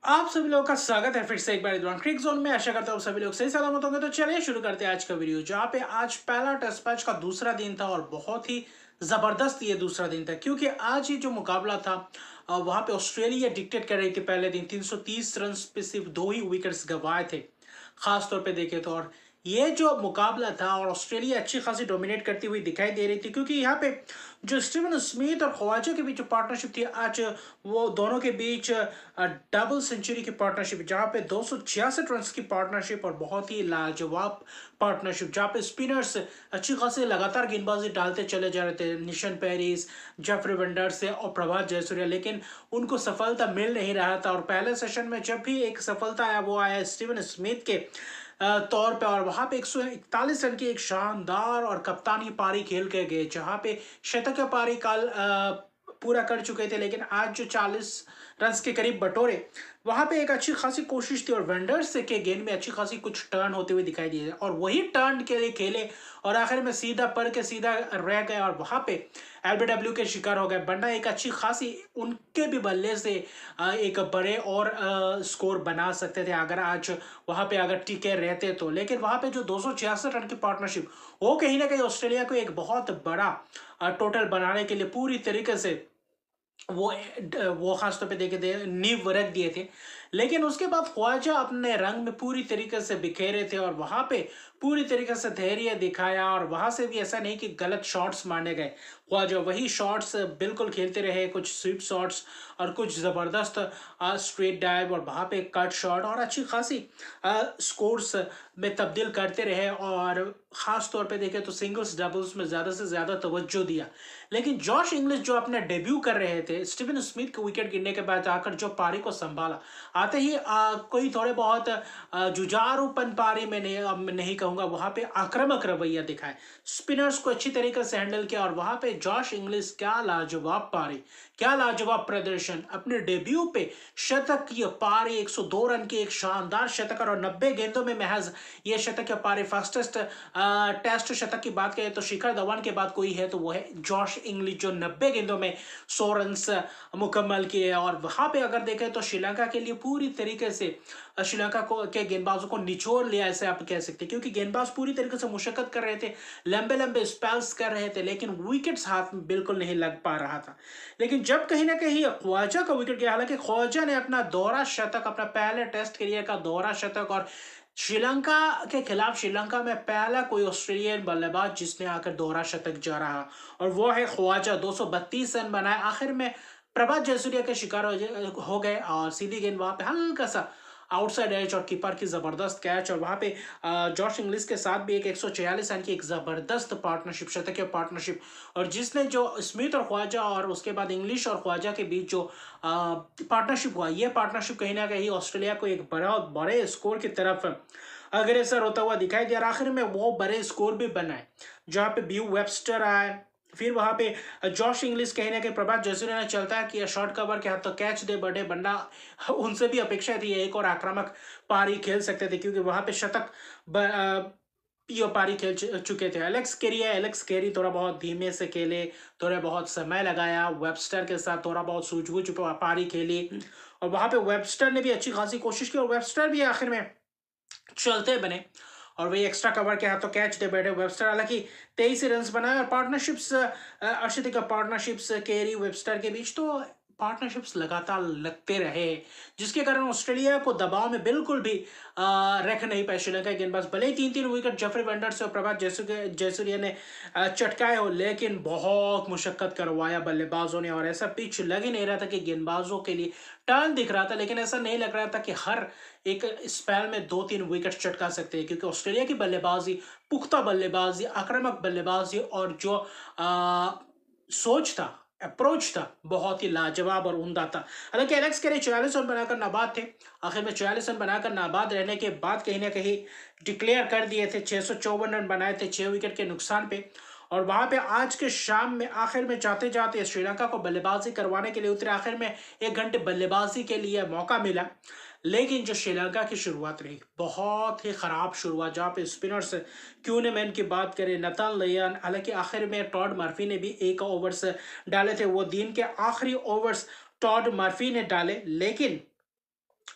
आप सभी लोगों का स्वागत है फिर से एक बार इधर क्रिक जोन में। आशा करता हूँ सभी लोग सही सलामत होंगे। तो चलिए शुरू करते हैं आज का वीडियो, जहाँ पे आज पहला टेस्ट मैच का दूसरा दिन था और बहुत ही जबरदस्त ये दूसरा दिन था, क्योंकि आज ये जो मुकाबला था वहाँ पे ऑस्ट्रेलिया डिक्टेट कर रही थी। पहले दिन 330 रन पे सिर्फ 2 ही विकेट्स गंवाए थे खास तौर पे देखे तो। और ये जो मुकाबला था और ऑस्ट्रेलिया अच्छी खासी डोमिनेट करती हुई दिखाई दे रही थी, क्योंकि यहाँ पे जो स्टीवन स्मिथ और ख्वाजा के बीच जो पार्टनरशिप थी आज, वो दोनों के बीच डबल सेंचुरी की पार्टनरशिप, जहाँ पे 266 रन की पार्टनरशिप और बहुत ही लाजवाब पार्टनरशिप, जहाँ पे स्पिनर्स अच्छी खासी लगातार गेंदबाजी डालते चले जा रहे थे। निशन पेरिस, जेफरी वेंडर्स से और प्रभात जयसूर्या, लेकिन उनको सफलता मिल नहीं रहा था। और पहले सेशन में जब भी एक सफलता आया वो आया स्टीवन स्मिथ के तौर पे, और वहां पे 141 रन की एक शानदार और कप्तानी पारी खेल के गए, जहां पे शतक पारी कल पूरा कर चुके थे। लेकिन आज जो 40 रन के करीब बटोरे, वहां पे एक अच्छी खासी कोशिश थी और वेंडर्स के गेंद में अच्छी खासी कुछ टर्न होते हुए दिखाई दिए और वही टर्न के लिए खेले और आखिर में सीधा पर के सीधा रह गए और वहां पे एलबीडब्ल्यू के शिकार हो गए। वरना एक अच्छी खासी उनके भी बल्ले से एक बड़े और स्कोर बना सकते थे अगर आज वहां पे अगर टिके रहते तो। लेकिन वहां पे जो 266 रन की पार्टनरशिप, वो कहीं ना कहीं ऑस्ट्रेलिया को एक बहुत बड़ा टोटल बनाने के लिए पूरी तरीके से वो खास तौर पे देखे थे, नींव रख दिए थे। लेकिन उसके बाद ख्वाजा अपने रंग में पूरी तरीके से बिखेरे थे और वहां पे पूरी तरीके से धैर्य दिखाया और वहां से भी ऐसा नहीं कि गलत शॉट्स मारने गए। ख्वाजा वही शॉट्स बिल्कुल खेलते रहे, कुछ स्वीप शॉट्स और कुछ जबरदस्त स्ट्रेट डाइव और वहां पे कट शॉट और अच्छी खासी स्कोर्स में तब्दील करते रहे। और खास तौर पे देखें तो सिंगल्स डबल्स में ज्यादा से ज्यादा तवज्जो दिया। लेकिन जॉश इंग्लिश जो अपने डेब्यू कर रहे थे, स्टीवन स्मिथ के विकेट गिरने के बाद आकर जो पारी को संभाला, आते ही कोई थोड़े बहुत जुझारूपन पारी में नहीं कहूंगा, वहां पे आक्रामक रवैया दिखाए, स्पिनर्स को अच्छी तरीके से हैंडल किया और वहां पे जॉश इंग्लिश क्या लाजवाब पारी, क्या लाजवाब प्रदर्शन। अपने डेब्यू पे शतक की पारी, 102 रन की एक शानदार शतक और 90 गेंदों में महज ये शतक की पारी। फास्टेस्ट टेस्ट शतक की बात करें तो शिखर धवन के बाद कोई है तो वो है जॉश इंग्लिश, जो 90 गेंदों में 100 रन मुकम्मल किए। और वहां पे अगर देखें तो श्रीलंका के लिए पूरी तरीके से श्रीलंका को के गेंदबाजों को निचोड़ लिया, ऐसे आप कह सकते हैं, क्योंकि गेंदबाज पूरी तरीके से मुशक्कत कर रहे थे, लंबे लंबे स्पेल्स कर रहे थे, लेकिन विकेट्स हाथ में बिल्कुल नहीं लग पा रहा था। लेकिन जब कहीं ना कहीं ख्वाजा का विकेट गया, हालांकि ख्वाजा ने अपना दोहरा शतक, अपना पहले टेस्ट करियर का दोहरा शतक, और श्रीलंका के खिलाफ श्रीलंका में पहला कोई ऑस्ट्रेलियन बल्लेबाज जिसने आकर दोहरा शतक जा रहा, और वो है ख्वाजा। 232 रन बनाए, आखिर में प्रभात जयसूर्या के शिकार हो गए और सीधी गेंद वहां पे हल्का सा आउटसाइड एज और कीपर की जबरदस्त कैच। और वहां पे जॉश इंग्लिश के साथ भी एक 146 रन की एक जबरदस्त पार्टनरशिप, शतकीय पार्टनरशिप, और जिसने जो स्मिथ और ख्वाजा और उसके बाद इंग्लिश और ख्वाजा के बीच जो पार्टनरशिप हुआ, ये पार्टनरशिप कहीं ना कहीं ऑस्ट्रेलिया को एक बड़े स्कोर की तरफ अग्रसर होता हुआ दिखाई दिया। और आखिर में वो बड़े स्कोर भी बनाए, जहाँ पे ब्यू वेबस्टर आए, फिर वहां पे जॉश इंग्लिश कहीं ना कहीं प्रभात जयसूर्या ने चलता है कि शॉर्ट कवर के हाथ तो कैच दे बड़े बनना, उनसे भी अपेक्षा थी एक और आक्रामक पारी खेल सकते थे, क्योंकि वहां पे शतक यो पारी खेल चुके थे। एलेक्स केरी थोड़ा बहुत धीमे से खेले, थोड़ा बहुत समय लगाया, वेबस्टर के साथ थोड़ा बहुत सूझबूझ पारी खेली और वहां पे वेबस्टर ने भी अच्छी खासी कोशिश की और वेबस्टर भी आखिर में चलते बने और वही एक्स्ट्रा कवर के हाथों कैच दे बैठे वेबस्टर। हालांकि 23 रन बनाए और पार्टनरशिप्स, अर्शदीप का पार्टनरशिप्स केरी वेबस्टर के बीच तो पार्टनरशिप्स लगातार लगते रहे, जिसके कारण ऑस्ट्रेलिया को दबाव में बिल्कुल भी रख नहीं पाए श्रीलंका के गेंदबाज। भले ही 3-3 विकेट जेफरी वेंडर्स और प्रभात जयसूर्या ने चटकाए हो, लेकिन बहुत मुशक्कत करवाया बल्लेबाजों ने और ऐसा पिच लग ही नहीं रहा था कि गेंदबाजों के लिए टर्न दिख रहा था, लेकिन ऐसा नहीं लग रहा था कि हर एक स्पेल में 2-3 विकेट चटका सकते हैं, क्योंकि ऑस्ट्रेलिया की बल्लेबाजी, पुख्ता बल्लेबाजी, आक्रामक बल्लेबाजी और जो सोच था, अप्रोच था, बहुत ही लाजवाब और उम्दा था। हालांकि एलेक्स कैरी 44 रन बनाकर नाबाद थे, आखिर में 44 रन बनाकर नाबाद रहने के बाद कहीं ना कहीं डिक्लेयर कर दिए थे। 654 रन बनाए थे 6 विकेट के नुकसान पे। और वहां पे आज के शाम में आखिर में जाते जाते श्रीलंका को बल्लेबाजी करवाने के लिए उतरे, आखिर में 1 घंटे बल्लेबाजी के लिए मौका मिला। लेकिन जो श्रीलंका की शुरुआत रही, बहुत ही खराब शुरुआत, जहाँ पे स्पिनर्स क्यूनेमैन की बात करें, नथन लियन, हालांकि आखिर में टॉड मर्फी ने भी 1 ओवर्स डाले थे, वो दिन के आखिरी ओवर्स टॉड मर्फी ने डाले, लेकिन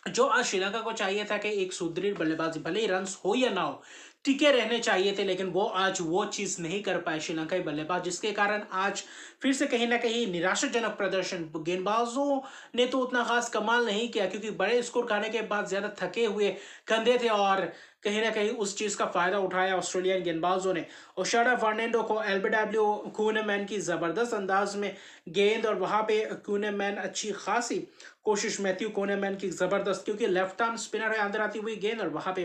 जो आज श्रीलंका को चाहिए था कि एक सुदृढ़ बल्लेबाजी, भले ही रन्स हो या ना हो, टिके रहने चाहिए थे, लेकिन वो आज वो चीज नहीं कर पाए श्रीलंकाई बल्लेबाज, जिसके कारण आज फिर से कहीं ना कहीं निराशाजनक प्रदर्शन। गेंदबाजों ने तो उतना खास कमाल नहीं किया, क्योंकि बड़े स्कोर खाने के बाद ज्यादा थके हुए कंधे थे, और कहीं ना कहीं उस चीज का फायदा उठाया ऑस्ट्रेलियन गेंदबाजों ने। ओशाडा फर्नांडो को एलबीडब्ल्यू कूनेमैन की जबरदस्त अंदाज में गेंद, और वहां पे कूनेमैन अच्छी खासी कोशिश, मैथ्यू कूनेमैन की जबरदस्त, क्योंकि लेफ्ट आर्म स्पिनर है, अंदर आती हुई गेंद, और वहां पे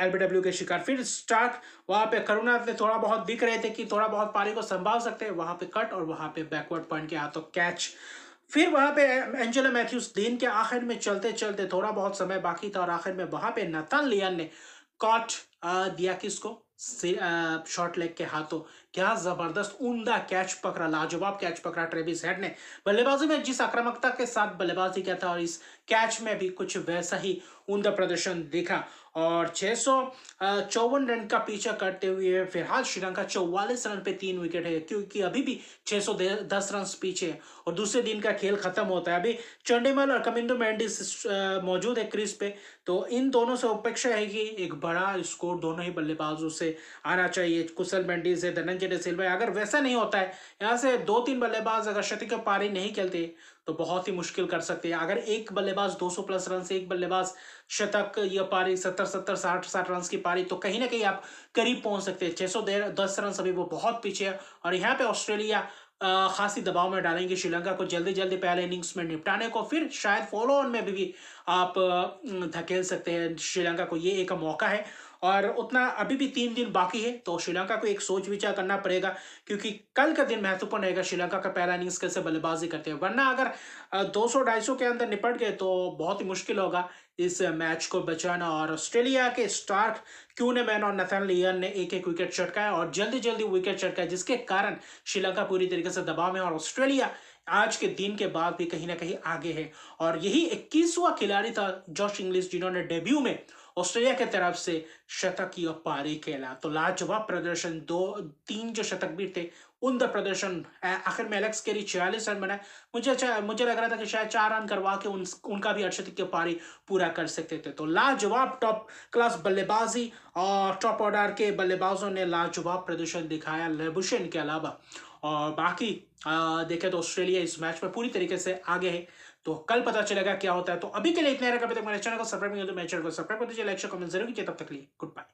एलबीडब्ल्यू के शिकार। फिर स्टार्क, वहां पे करुणानाथ ने थोड़ा बहुत दिख रहे थे कि थोड़ा बहुत पारी को संभाल सकते हैं, वहां पे कट, और वहां पे बैकवर्ड पॉइंट के हाथों कैच। फिर वहां पे एंजेलो मैथ्यूज, दिन के आखिर में चलते चलते थोड़ा बहुत समय बाकी था, और आखिर में वहां पे नथन लियन ने कॉट दिया किसको, शॉर्ट लेग के हाथों। क्या जबरदस्त उम्दा कैच पकड़ा, लाजवाब कैच पकड़ा ट्रेविस हेड ने। बल्लेबाजी में जिस आक्रामकता के साथ बल्लेबाजी किया था, और इस कैच में भी कुछ वैसा ही उम्दा प्रदर्शन दिखा। और 654 रन का पीछा करते हुए फिलहाल श्रीलंका 44 रन पे 3 विकेट है, क्योंकि अभी भी 610 रन पीछे है, और दूसरे दिन का खेल खत्म होता है। अभी चंडीमल और कमिंदो मेंडिस मौजूद है क्रीज पे, तो इन दोनों से अपेक्षा है कि एक बड़ा स्कोर दोनों ही बल्लेबाजों से आना चाहिए। कुशल मेंडिस है, धनंजय डे सिल्वा है, अगर वैसा नहीं होता है, यहाँ से 2-3 बल्लेबाज अगर शतकीय पारी नहीं खेलते तो बहुत ही मुश्किल कर सकते हैं। अगर एक बल्लेबाज 200 प्लस रन से, एक बल्लेबाज शतक या पारी 70-70 60-60 रन की पारी, तो कहीं ना कहीं आप करीब पहुंच सकते हैं। 610 रन अभी वो बहुत पीछे है, और यहाँ पे ऑस्ट्रेलिया खासी दबाव में डालेंगे श्रीलंका को जल्दी जल्दी पहले इनिंग्स में निपटाने को, फिर शायद फॉलो ऑन में भी आप धकेल सकते हैं श्रीलंका को। ये एक मौका है, और उतना अभी भी 3 दिन बाकी है, तो श्रीलंका को एक सोच विचार करना पड़ेगा, क्योंकि कल का दिन महत्वपूर्ण रहेगा। श्रीलंका का पहला इनिंग्स कैसे बल्लेबाजी करते हैं, वरना अगर 200-250 के अंदर निपट गए तो बहुत ही मुश्किल होगा इस मैच को बचाना। और ऑस्ट्रेलिया के स्टार्क क्यूनेमैन और नथन लियन ने एक एक विकेट चटकाया, और जल्दी जल्दी विकेट चटकाया, जिसके कारण श्रीलंका पूरी तरीके से दबाव में, और ऑस्ट्रेलिया आज के दिन के बाद भी कहीं ना कहीं आगे है। और यही 21वां खिलाड़ी था जॉश इंग्लिश, जिन्होंने डेब्यू में ऑस्ट्रेलिया के तरफ से शतकीय पारी खेला। तो लाजवाब प्रदर्शन, 2-3 जो शतक भी थे उनका प्रदर्शन। आखिर में एलेक्स कैरी 46 रन बनाए। मुझे लग रहा था कि शायद 4 रन करवा के उनका भी अर्धशतकीय पारी पूरा कर सकते थे। तो लाजवाब टॉप क्लास बल्लेबाजी, और टॉप ऑर्डर के बल्लेबाजों ने लाजवाब प्रदर्शन दिखाया लेबुशेन के अलावा। और बाकी देखें तो ऑस्ट्रेलिया इस मैच में पूरी तरीके से आगे है, तो कल पता चलेगा क्या होता है। तो अभी के लिए इतना रहेगा। अभी तक मेरे चैनल को सब्सक्राइब नहीं किया तो मेरे चैनल को सब्सक्राइब कर दीजिए, लाइक शेयर कमेंट जरूर कीजिए। तब तक के लिए गुड बाय।